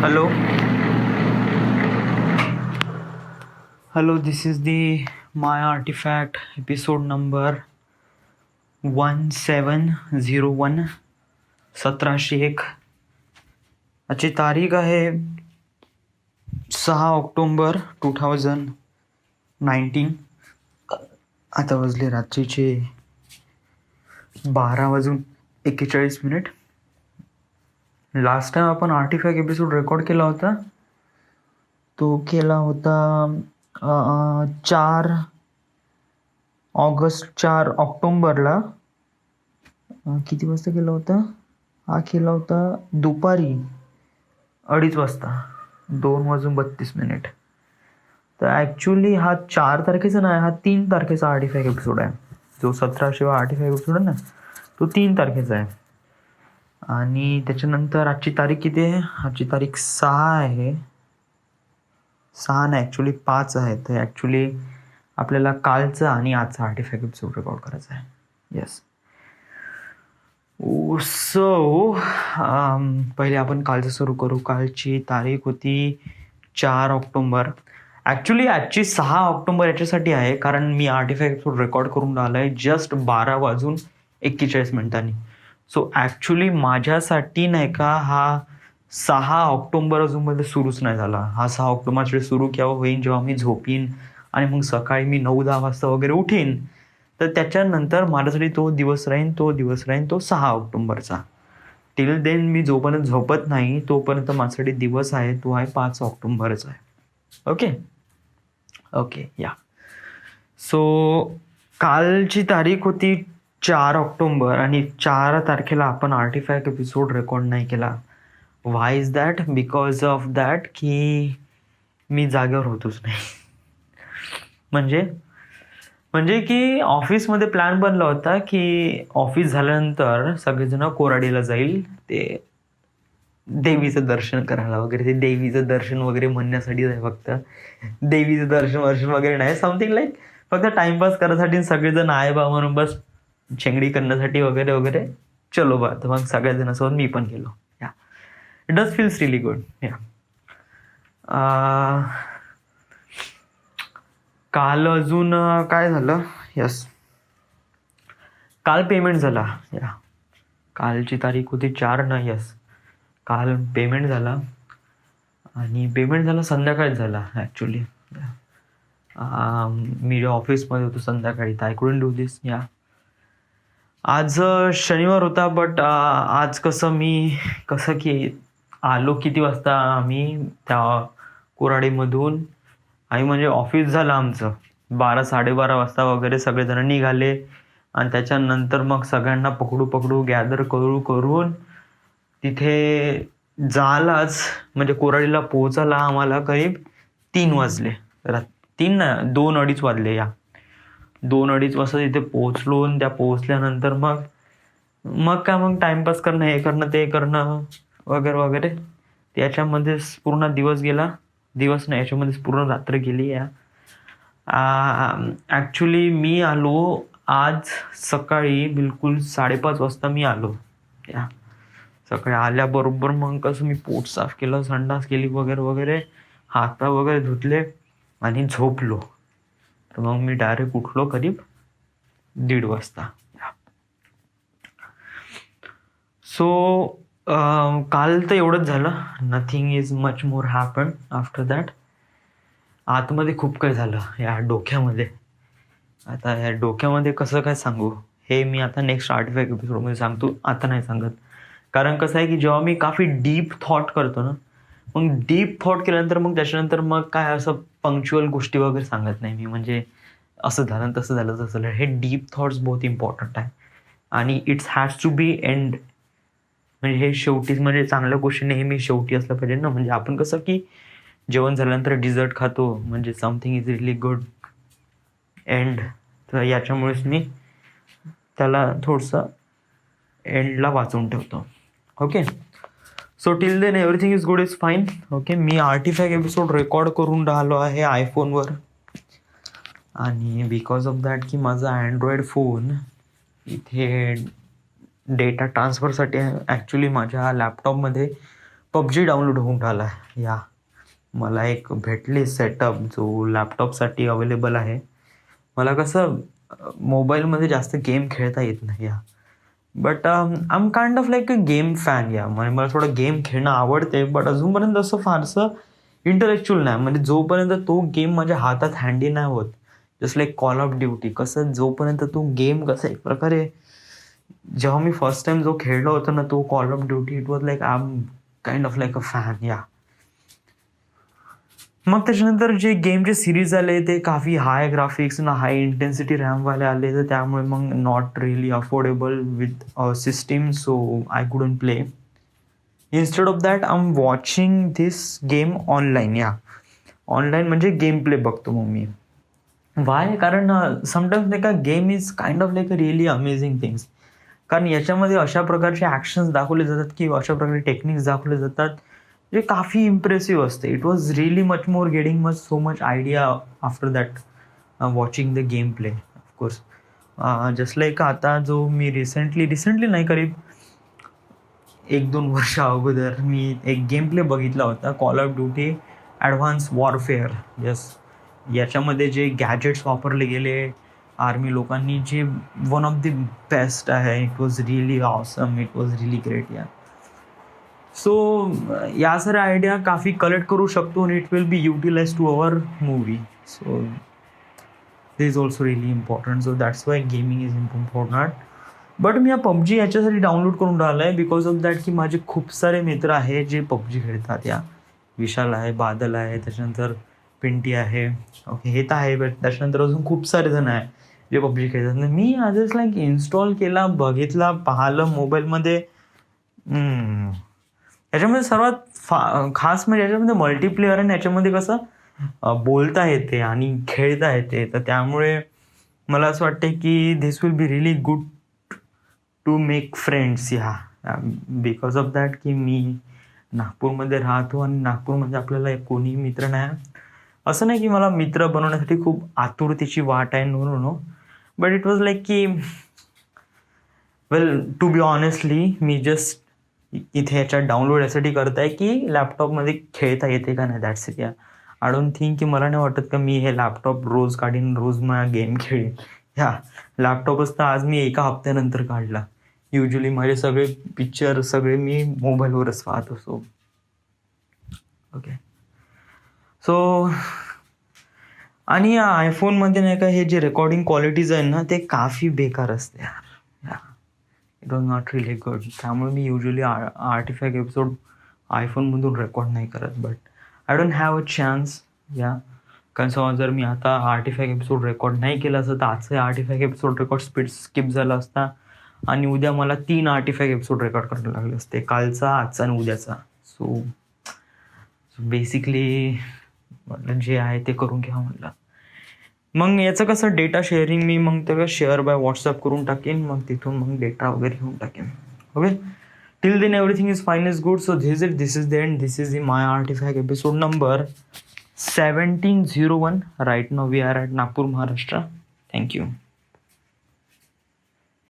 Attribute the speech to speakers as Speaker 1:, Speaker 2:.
Speaker 1: Hello, hello. This is the My Artifact episode number 1701 1701. आजची तारीख आहे 6 ऑक्टोबर 2019. आता वाजले रात्रीचे 12:41. लास्ट टाइम आपण आर्टिफॅक्ट एपिसोड रेकॉर्ड केला होता. तो केला होता 4 ऑक्टोबरला. किती वाजता केला होता? हा केला होता दुपारी 2:30 वाजता, 2:32. तर ॲक्च्युली हा 4 तारखेचा नाही, हा 3 तारखेचा आर्टिफॅक्ट एपिसोड आहे. जो 1700 आर्टिफॅक्ट एपिसोड आहे ना, तो 3 तारखेचा आहे. आणि त्याच्यानंतर आजची तारीख किती आहे? आजची तारीख 6 आहे. 6 नाही, ॲक्च्युली 5 आहे. तर ॲक्च्युली आपल्याला कालचा आणि आजचा आर्टिफॅक्ट एपिसोड रेकॉर्ड करायचा आहे. येस. सो पहिले आपण कालचं सुरू करू. कालची तारीख होती 4 ऑक्टोबर. ॲक्च्युली आजची 6 ऑक्टोबर याच्यासाठी आहे कारण मी आर्टिफॅक्ट एपिसोड रेकॉर्ड करून आलो आहे जस्ट 12:41. सो ॲक्च्युली माझ्यासाठी नाही का हा 6 ऑक्टोबर अजूनमध्ये सुरूच नाही झाला. हा 6 ऑक्टोबरकडे सुरू केव्हा होईन? जेव्हा मी झोपीन आणि मग सकाळी मी 9-10 वाजता वगैरे उठीन. तर त्याच्यानंतर माझ्यासाठी तो दिवस राहीन तो 6 ऑक्टोबरचा. टिल देन मी जोपर्यंत झोपत नाही तोपर्यंत माझ्यासाठी दिवस आहे तो आहे 5 ऑक्टोबरचा आहे. ओके या. सो कालची तारीख होती 4 ऑक्टोबर आणि 4 तारखेला आपण आर्टिफॅक्ट एपिसोड रेकॉर्ड नाही केला. Why is that? Because of that की मी जागेवर होतोच नाही. म्हणजे की ऑफिसमध्ये प्लॅन बनला होता की ऑफिस झाल्यानंतर सगळेजण कोराडीला जाईल ते देवीचं दर्शन करायला वगैरे. ते देवीचं दर्शन वगैरे म्हणण्यासाठी आहे फक्त. देवीचं दर्शन वगैरे नाही, समथिंग लाईक फक्त टाइमपास करायसाठी सगळेजण आहे बा म्हणून बस शेंगडी करण्यासाठी वगैरे वगैरे. चलो बा. तर मग सगळ्याजणांसोबत मी पण गेलो. या it does feels really good. या काल अजून काय झालं? यस, काल पेमेंट झाला. या कालची तारीख होती 4 ना. यस, काल पेमेंट झाला आणि पेमेंट झाला संध्याकाळी झाला ॲक्च्युली. मी जे ऑफिसमध्ये होतो संध्याकाळी, तर आय कुडंट डू दिस. या आज शनिवार होता बट आज कसं की आलो किती वाजता आम्ही त्या कोराडीमधून. आणि म्हणजे ऑफिस झालं आमचं 12-12:30 वाजता वगैरे. सगळेजण निघाले आणि त्याच्यानंतर मग सगळ्यांना पकडू गॅदर करून तिथे जायलाच म्हणजे कोराडीला पोहोचायला आम्हाला करीब 3 वाजले. 3 ना 2-2:30 वाजले. या 2-2:30 वाजता तिथे पोहोचलो. त्या पोहोचल्यानंतर मग टाइमपास करणं, हे करणं ते करणं वगैरे वगैरे. त्याच्यामध्येच पूर्ण दिवस गेला. दिवस नाही, याच्यामध्येच पूर्ण रात्र गेली. या ॲक्च्युली मी आलो आज सकाळी बिलकुल 5:30 वाजता मी आलो. या सकाळी आल्याबरोबर मग कसं मी पोट साफ केलं, संडास केली वगैरे वगैरे, हातपाय वगैरे धुतले आणि झोपलो. तर मग मी डायरेक्ट उठलो करीब 1:30 वाजता. सो काल तर एवढंच झालं. Nothing is much more happen after that. आतमध्ये खूप काही झालं या डोक्यामध्ये. आता या डोक्यामध्ये कसं काय सांगू हे मी आता नेक्स्ट आर्टिफॅक्ट एपिसोडमध्ये सांगतो, आता नाही सांगत. कारण कसं आहे की जेव्हा मी काफी डीप थॉट करतो ना, मग डीप थॉट केल्यानंतर मग त्याच्यानंतर मग काय असं पंक्च्युअल गोष्टी वगैरे सांगत नाही मी. म्हणजे असं झालं तसं झालं. हे डीप थॉट्स बहुत इम्पॉर्टंट आहे आणि it's has to be end. म्हणजे हे शेवटीच, म्हणजे चांगल्या गोष्टी नेहमी शेवटी असलं पाहिजे ना. म्हणजे आपण कसं की जेवण झाल्यानंतर डिझर्ट खातो, म्हणजे something is really good end. तर याच्यामुळेच मी त्याला थोडंसं एंडला वाचून ठेवतो. Okay. So till then everything is good, is fine. Okay. मी आर्टिफॅक्ट एपिसोड रेकॉर्ड करून राहिलो आहे आयफोनवर. आणि बिकॉज ऑफ दॅट की माझा अँड्रॉइड फोन इथे डेटा ट्रान्सफरसाठी ॲक्च्युली माझ्या लॅपटॉपमध्ये पबजी डाउनलोड होऊन राहिला आहे. या मला एक भेटली सेटअप जो लॅपटॉपसाठी अवेलेबल आहे. मला कसं मोबाईलमध्ये जास्त गेम खेळता येत नाही या, but I am kind of like a game fan या. म्हणजे मला थोडं गेम खेळणं आवडते, बट अजूनपर्यंत असं फारसं इंटलेक्च्युअल नाही. म्हणजे जोपर्यंत तो गेम माझ्या हातात हँडी नाही होत, just like call of duty, कसं जोपर्यंत तो गेम कसं एक प्रकारे जेव्हा मी फर्स्ट टाइम जो खेळलो होतो ना तो call of duty, it was like I am kind of like a fan या. मग त्याच्यानंतर जे गेमचे सिरीज आले ते काफी हाय ग्राफिक्स ना हाय इंटेन्सिटी रॅमवाले आले, तर त्यामुळे मग not really affordable with system, so I couldn't play. Instead of that I am watching this game online या. ऑनलाईन म्हणजे गेम प्ले बघतो मग मी. वाय? कारण समटाईम्स नाही का game is kind of like a really amazing things. कारण याच्यामध्ये अशा प्रकारचे ॲक्शन्स दाखवले जातात की अशा प्रकारे टेक्निक्स दाखवले जातात जे काफी इम्प्रेसिव्ह असते. It was really much more getting much so much idea after that watching the game play of course. Just like आता जो मी रिसेंटली नाही, करीब 1-2 वर्ष अगोदर मी एक गेम प्ले बघितला होता, call of duty advanced warfare. Yes, याच्यामध्ये जे गॅजेट्स वापरले गेले आर्मी लोकांनी, जे वन ऑफ द बेस्ट आहे. It was really awesome, it was really great yeah. So या साऱ्या आयडिया काफी कलेक्ट करू शकतो आणि it will be utilize to our movie. So this is also really important. So that's why gaming is important. But मी हा PUBG याच्यासाठी download करून राहिला आहे बिकॉज ऑफ दॅट की माझे खूप सारे मित्र आहे जे पबजी खेळतात या. विशाल आहे, बादल आहे, त्याच्यानंतर पिंटी आहे, ओके हे तर आहे. बट त्याच्यानंतर अजून खूप सारे जण आहे जे पबजी खेळतात. मी आजच लाईक इन्स्टॉल केला, बघितला, पाहिलं मोबाईलमध्ये. याच्यामध्ये सर्वात खास म्हणजे याच्यामध्ये मल्टीप्लेअर आहे. याच्यामध्ये कसं बोलता येते आणि खेळता येते, तर त्यामुळे मला असं वाटते की this will be really good to make friends या. बिकॉज ऑफ दॅट की मी नागपूरमध्ये राहतो आणि नागपूरमध्ये आपल्याला कोणी मित्र नाही. असं नाही की मला मित्र बनवण्यासाठी खूप आतुरतेची वाट आहे, no no no. But it was like की वेल टू बी ऑनेस्टली मी जस्ट इथे याच्यात डाउनलोड यासाठी करताय की लॅपटॉपमध्ये खेळता येते का नाही, दॅट्स इट या. आय डोंट थिंक की मला नाही वाटत का मी हे लॅपटॉप रोज काढीन, रोज माझा गेम खेळीन. ह्या लॅपटॉपच तर आज मी एका हप्त्यानंतर काढला. युजली माझे सगळे पिक्चर सगळे मी मोबाईलवरच पाहतो. So okay. सो आणि या आयफोनमध्ये नाही का हे जे रेकॉर्डिंग क्वालिटीज आहे ना ते काफी बेकार असते यार. It was not really good. त्यामुळे मी युजली आर्टिफॅक्ट एपिसोड आयफोनमधून रेकॉर्ड नाही करत. But I don't have a chance या. कारण समज जर मी आता आर्टिफॅक्ट एपिसोड रेकॉर्ड नाही केला असतं तर आजचं आर्टिफॅक्ट एपिसोड रेकॉर्ड स्किप झाला असता आणि उद्या मला 3 आर्टिफॅक्ट एपिसोड रेकॉर्ड करायला लागले असते, कालचा, आजचा आणि उद्याचा. सो बेसिकली म्हटलं जे आहे ते करून घ्या म्हटलं. मग याचं कसं डेटा शेअरिंग मी मग त्याला शेअर बाय व्हॉट्सअप करून टाकेन, मग तिथून मग डेटा वगैरे घेऊन टाकेन. Okay, till then everything is fine, is good. So this is the end. This is my artifact episode number 1701. Right now we are at Nagpur, Maharashtra. Thank you.